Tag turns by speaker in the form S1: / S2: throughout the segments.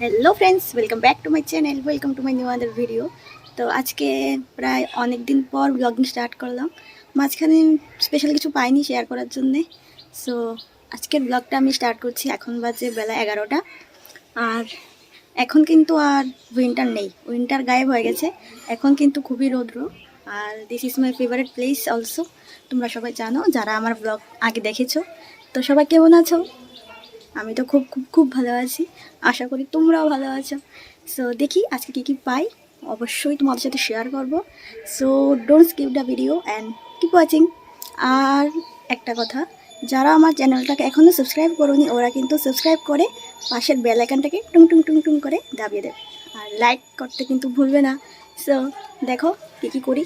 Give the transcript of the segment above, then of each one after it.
S1: Hello friends, welcome back to my channel, welcome to my new other video. তো আজকে প্রায় অনেক দিন পর ব্লগিং স্টার্ট করলাম। মাঝখানে স্পেশাল কিছু পাইনি শেয়ার করার জন্যে। সো আজকের ব্লগটা আমি স্টার্ট করছি। এখন বাজে বেলা 11টা। আর এখন কিন্তু আর উইন্টার নেই, উইন্টার গায়েব হয়ে গেছে। এখন কিন্তু খুবই রৌদ্র। আর this is my favourite place also. তোমরা সবাই জানো যারা আমার ব্লগ আগে দেখেছো। তো সবাই কেমন আছো? আমি তো খুব খুব খুব ভালো আছি। আশা করি তোমরাও ভালো আছো। সো দেখি আজকে কী কী পাই, অবশ্যই তোমাদের সাথে শেয়ার করব। So don't skip the video and keep watching. আর একটা কথা, যারা আমার চ্যানেলটাকে এখনও সাবস্ক্রাইব করোনি ওরা কিন্তু সাবস্ক্রাইব করে পাশের বেল আইকনটাকে টুং টুং টুং টুং করে দাবিয়ে দেবে। আর লাইক করতে কিন্তু ভুলবে না। সো দেখো কী কী করি।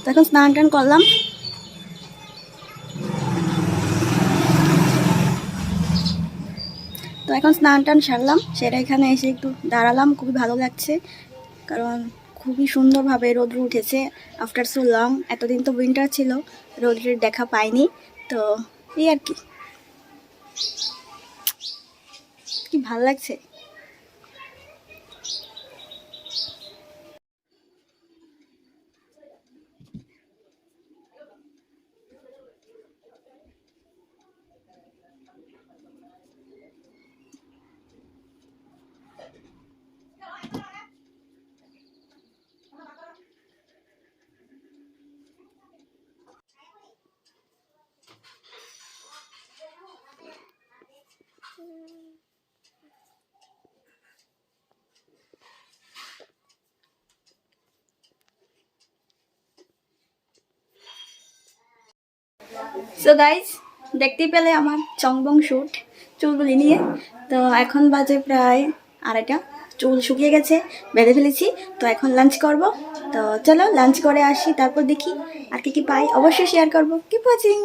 S1: তো এখন স্নান টান করলাম। তো এখন স্নান টান সারলাম, সেটা এখানে এসে একটু দাঁড়ালাম। খুবই ভালো লাগছে, কারণ খুবই সুন্দরভাবে রোদ্র উঠেছে আফটার সো লং। এতদিন তো উইন্টার ছিল, রোদ্রের দেখা পাইনি। তো এই আর কি, কি ভালো লাগছে। সো গাইজ, দেখতেই পেলে আমার চংবং শ্যুট চুলগুলি নিয়ে। তো এখন বাজে প্রায় 2:30। চুল শুকিয়ে গেছে, বেঁধে ফেলেছি। তো এখন লাঞ্চ করব। তো চলো লাঞ্চ করে আসি, তারপর দেখি আর কি কি পাই, অবশ্যই শেয়ার করব। Keep watching.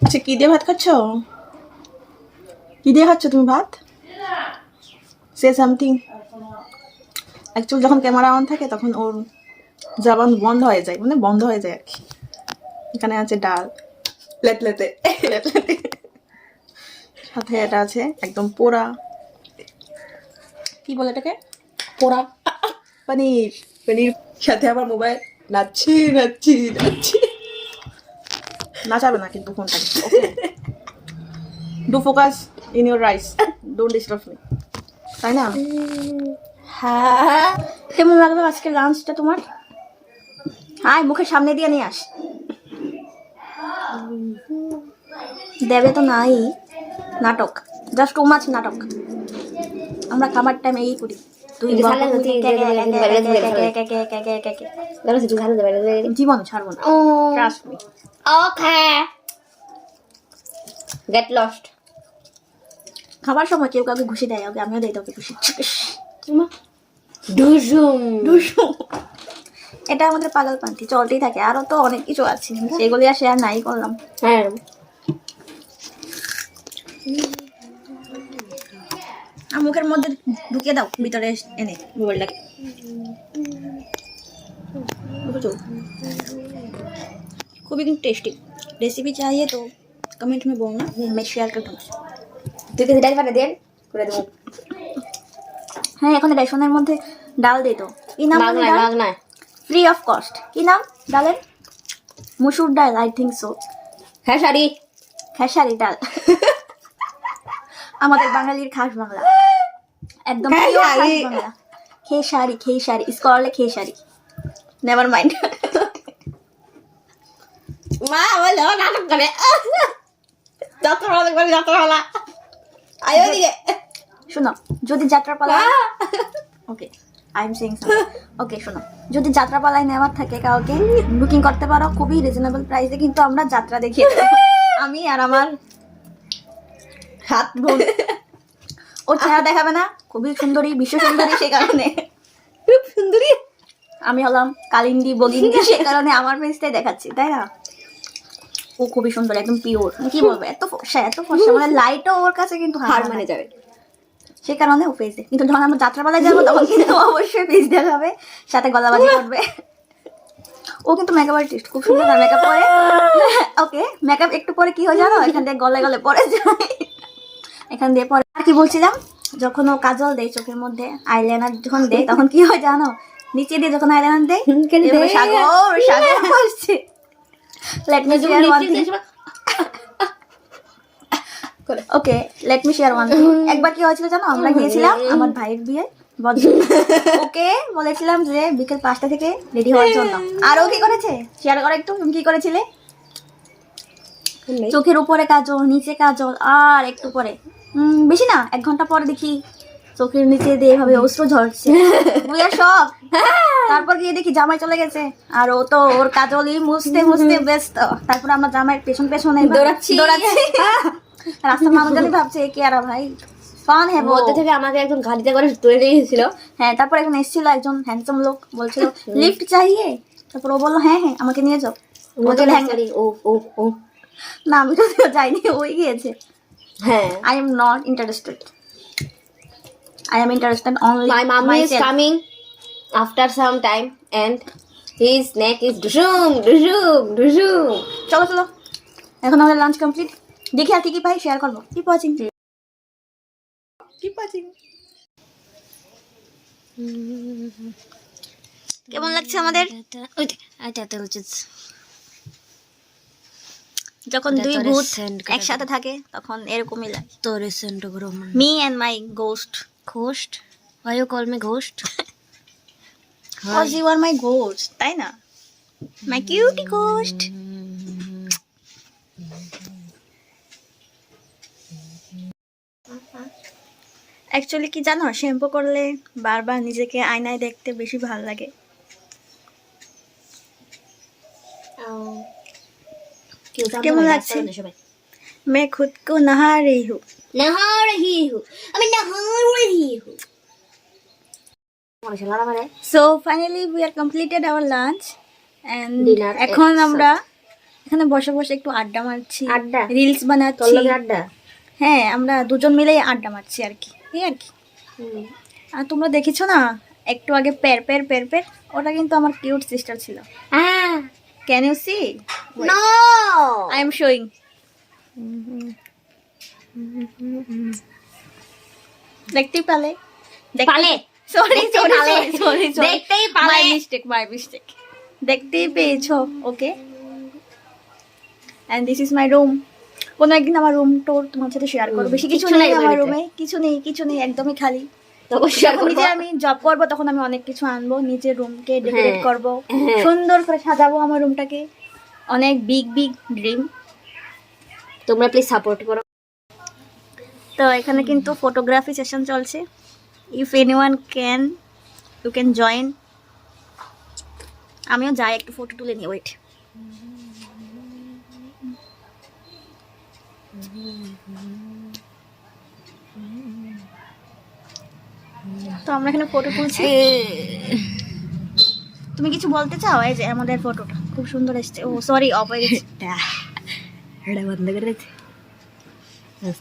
S2: আচ্ছা, কি দিয়ে ভাত খাচ্ছ? কি দিয়ে খাচ্ছ তুমি ভাত? Say something. অ্যাকচুয়ালি যখন ক্যামেরা অন থাকে তখন ওর জবান বন্ধ হয়ে যায়, মানে বন্ধ হয়ে যায় আর কি। এখানে আছে ডাল লেটলেতে লেটলেতে, সাথে এটা আছে একদম পোড়া, কি বলে এটাকে, পোড়া পনির। পনির সাথে আবার মোবাইল নাচছি নাচছি নাচছি। নাচাবে না কিন্তু ফোনটাকে, okay? Do focus in your rice, don't disturb me, তাই না?
S1: হ্যাঁ, কেমন লাগলো আজকে লাঞ্চটা তোমার? আয় মুখের সামনে দিয়ে নিয়ে আস। দেবে তো নাই, নাটক, জাস্ট টু মাছ নাটক। আমরা খাবার টাইম এই করি। জীবন ছাড়বো না, ট্রাস্ট মি।
S3: ওকে, গেট লস্ট।
S1: খাবার সময় কেউ কাউকে ঘুষি দেয়, ওকে আমিও দেই তোকে ঘুষি।
S3: ডুসুম
S1: ডুসু। এটা আমাদের পাগলপান্তি চলতেই থাকে। আরো তো অনেক কিছু আছে, সেগুলি আর শেয়ার নাই করলাম।
S3: হ্যাঁ,
S1: আর মুখের মধ্যে ঢুকিয়ে দাও, ভিতরে এনে মোবাইলটাকে। खूबी टेस्टी रेसिपी चाहिए तो कमेंट में बोलना, मैं शेयर कर दूँगा।
S3: তুই কিছু ডাল পাঠা দেন করে দেবো।
S1: হ্যাঁ, এখন রেশনের মধ্যে ডাল দিত। কি নাম?
S3: মাগনায় মাগনায়
S1: ফ্রি অফ কস্ট। কি নাম ডালের? মসুর ডাল, আই থিঙ্ক সো।
S3: হ্যাঁ শাড়ি,
S1: খেসারি ডাল। আমাদের বাঙালির খাস বাংলা, একদম
S3: খেসারি।
S1: pure খাস বাংলা। খেসারি, খেসারি, স্করলে খেসারি। Never mind.
S3: মা বলো নাটক করে যাত্রা করে যাত্রা আয়ো দিকে
S1: শোনো, যদি যাত্রাপালা, ওকে আই এম সেইং ওকে, শোনো, যদি যাত্রাপালায় নেওয়ার থাকে কাউকে বুকিং করতে পারো খুবই রিজনেবল প্রাইসে, কিন্তু আমরা যাত্রা দেখিয়ে দেবো। আমি আর আমার হাত বোন। ওর চেহারা দেখাবে না, খুবই সুন্দরী, বিশ্ব সুন্দরী, সে কারণে।
S3: খুব সুন্দরী।
S1: আমি হলাম কালিন্দি বগিন্দি, সে কারণে আমার ফেসটাই দেখাচ্ছি, তাই না? ও খুবই সুন্দর, একদম পিওর। কি বলবো, এত ফর্সা এত ফর্সা, মানে লাইটও ওর কাছে কিন্তু
S3: হার মানে যাবে,
S1: সে কারণে ও ফেস দেয়। কিন্তু যখন আমরা যাত্রাপালায় যাবো তখন কিন্তু অবশ্যই ফেস দেখাবে, সাথে গলাবাজি করবে। ও কিন্তু মেকআপ আর্টিস্ট, খুব সুন্দর মেকআপ করে। ওকে, মেকআপ একটু পরে কি হয় জানো, এখান থেকে গলে গলে পরে যায়, এখান দিয়ে পরে। আর কি বলছিলাম, যখন ও কাজল দেয় চোখের মধ্যে, আইলাইনার যখন দেয়, তখন কি হয় জানো, নিচে দিয়ে যখন আইলাইনার দেয়, এভাবে সাগর সাগর পড়ছে। Let me share one thing. Okay, let me share one thing. একবার কি হয়েছিল জানো, আমরা গিয়েছিলাম আমার ভাইয়ের বিয়ে, ওকে বলেছিলাম যে বিকেল 5টা থেকে রেডি হওয়ার জন্য। আর ও কি করেছে শেয়ার করো একটু, তুমি কি করেছিলে? চোখের উপরে কাজল, নিচে কাজল, আর একটু পরে বেশি না 1 ঘন্টা পরে দেখি চোখের নিচে দিয়ে এভাবে অশ্রু ঝরছে। বুঝে সব। তারপর গিয়ে দেখি জামাই চলে গেছে, আর ও তো ওর কাজলই মুছতে মুছতে ব্যস্ত। তারপর আমরা জামাইয়ের পেছন পেছনে দৌড়াচ্ছি। রাস্তার মানুষজনই ভাবছে কে আর ভাই কন হ্যাঁ।
S3: মধ্যে থেকে আমাকে একজন গাড়িতে করে তুলে নিয়ে গেছিল।
S1: হ্যাঁ, তারপর একজন এসেছিল, একজন হ্যান্ডসাম লোক, বলছিল লিফট চাইয়ে। তারপর ও বললো হ্যাঁ হ্যাঁ আমাকে নিয়ে যাও।
S3: ও
S1: না, আমি তো যাইনি, ওই গিয়েছে।
S3: হ্যাঁ,
S1: I am not interested. I am interested only
S3: my mommy is
S1: myself.
S3: coming after some time and his neck is dushum dushum dushum.
S1: চলো চলো, এখন আমাদের লাঞ্চ কমপ্লিট। দেখি আর কি কি পাই শেয়ার করবো। কি পাচ্ছি কেমন লাগছে আমাদের? যখন দুই ভূত একসাথে থাকে তখন এরকমই লাগে।
S3: তোরে সেন্ড করো
S1: me and my ghost.
S3: Ghost, why you call me ghost?
S1: Because you are my ghost, তাই না? My cutie ghost. অ্যাকচুয়ালি কি জানো, শ্যাম্পু করলে বারবার নিজেকে আয়নায় দেখতে বেশি ভালো লাগে। কেমন লাগছে? मैं खुद को नहा रही हूँ।
S3: আমি নহা রহি হুঁ।
S1: So finally we are completed our lunch and
S3: Dinner,
S1: এখন
S3: so-
S1: আমরা এখানে বসে বসে একটু আড্ডা মারছি,
S3: আড্ডা?
S1: রিলস
S3: তোর
S1: বানাচ্ছি।
S3: লগে আড্ডা?
S1: হ্যাঁ, আমরা দুজন মিলেই আড্ডা মারছি আর কি, এই আর কি। আর তোমরা দেখেছো না একটু আগে পের পের পের পের, ওটা কিন্তু আমার কিউট সিস্টার ছিল। Can you see?
S3: No,
S1: I am showing. দেখতেই পালে?
S3: পালে?
S1: সরি
S3: দেখতেই
S1: সরি
S3: পালে?
S1: সরি সরি,
S3: দেখতেই পালে?
S1: My mistake. দেখতেই পেয়েছো, okay. And this is my room. কোনো একদিন আমার রুম টোর তোমার সাথে শেয়ার করবো। বেশি কিছু
S3: কিচ্ছু
S1: নেই
S3: নাই
S1: আমার
S3: বাড়িতে।
S1: রুমে, কিছু নেই, একদমই খালি।
S3: অবশ্যই
S1: যখন নিজে আমি জব করবো তখন আমি অনেক কিছু আনবো, নিজের রুমকে ডেকোরেট
S3: হ্যাঁ,
S1: করবো,
S3: হ্যাঁ।
S1: সুন্দর করে সাজাবো আমার রুমটাকে। অনেক বিগ বিগ ড্রিম।
S3: তোমরা প্লিজ সাপোর্ট করো।
S1: তো এখানে কিন্তু ফটোগ্রাফি সেশন চলছে। If anyone can, you can join. আমিও যাই একটু ফটো তুলে নিই, ওয়েট। তো আমরা এখানে ফটো তুলছি। তুমি কিছু বলতে চাও? এই যে আমাদের ফটোটা খুব সুন্দর এসেছে। ও সরি, অফ হয়ে গেছে।
S3: এটা বন্ধ করে দিতে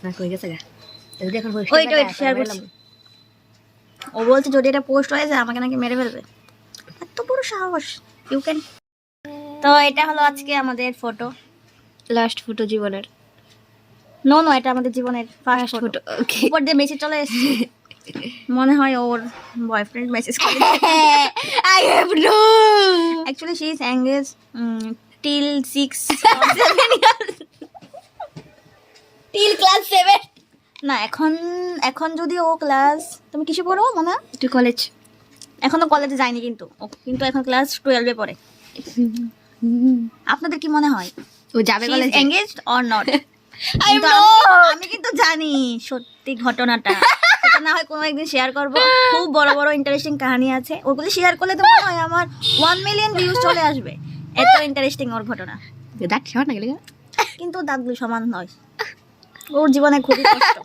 S3: না কই গেছে গা। যদি এখন
S1: ওয়েট শেয়ার করছি। ও বলছে যদি এটা পোস্ট হয়ে যায় আমাকে নাকি মেরে ফেলবে। এত বড় সাহস! You can. তো এটা হলো আজকে আমাদের ফটো,
S3: লাস্ট ফটো জীবনের।
S1: নো এটা আমাদের জীবনের ফার্স্ট ফটো। উপর দিয়ে মেসেজ চলে এসেছে, মনে হয় ওর বয়ফ্রেন্ড মেসেজ করেছে।
S3: I have no.
S1: Actually she is engage till 6-7 years.
S3: Till class 7।
S1: না, এখন যদি ও ক্লাস, তুমি কিসে পড়ো মানা?
S3: তুই কলেজ?
S1: এখনো কলেজে যায়নি কিন্তু ও, কিন্তু এখন ক্লাস 12-এ পড়ে। আপনাদের কি মনে হয়
S3: ও যাবে
S1: she is
S3: কলেজে?
S1: engaged or not?
S3: I
S1: কিন্তু
S3: know.
S1: আমি কিন্তু জানি সত্যি ঘটনাটা। সেটা না হয় কোনো একদিন শেয়ার করব। খুব বড় বড় ইন্টারেস্টিং কাহিনী আছে, ওগুলো শেয়ার করলে তো মনে হয় আমার 1 মিলিয়ন ভিউজ চলে আসবে। এত ইন্টারেস্টিং ওর ঘটনা।
S3: দেখ শর্ট না গেলে
S1: কিন্তু দাগগুলো সমান নয়, ওর জীবনে খুবই কষ্ট।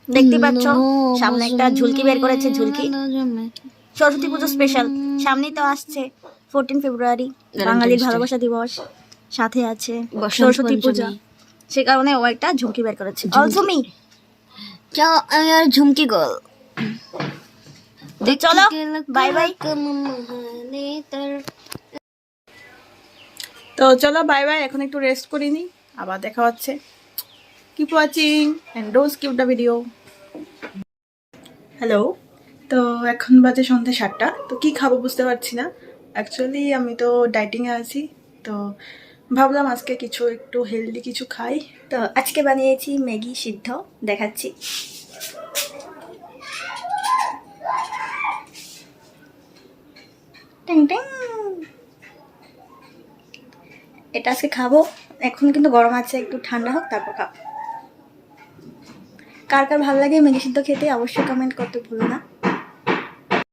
S1: দেখতে পাচ্ছ সামনে একটা ঝুলকি বের করেছে, ঝুলকি। সরস্বতী পুজো স্পেশাল সামনেই তো আসছে 14 ফেব্রুয়ারি, বাঙালির ভালোবাসা দিবস। সাথে আছে সরস্বতী পূজা, সে কারণে ও একটা ঝুমকি বের করেছে। Also me.
S3: ঝুমকি গোল।
S1: চলো বাই বাই।
S3: तर
S2: তো চলো বাই বাই, এখন একটু রেস্ট করে নিই, আবার দেখা হচ্ছে। Keep watching and don't skip the video. Hello, তো এখন বাজে সন্ধ্যে 7টা। তো কি খাবো বুঝতে পারছি না। অ্যাকচুয়ালি আমি তো ডাইটিংয়ে আছি, তো ভাবলাম আজকে কিছু একটু হেলদি কিছু খাই।
S1: তো আজকে বানিয়েছি ম্যাগি সিদ্ধ, দেখাচ্ছি। ট্যাং ট্যাং। এটা আজকে খাবো, এখন কিন্তু গরম আছে, একটু ঠান্ডা হোক তারপর খাবো। কার কার ভালো লাগে ম্যাগি সিদ্ধ খেতে অবশ্যই কমেন্ট করতে ভুলো না।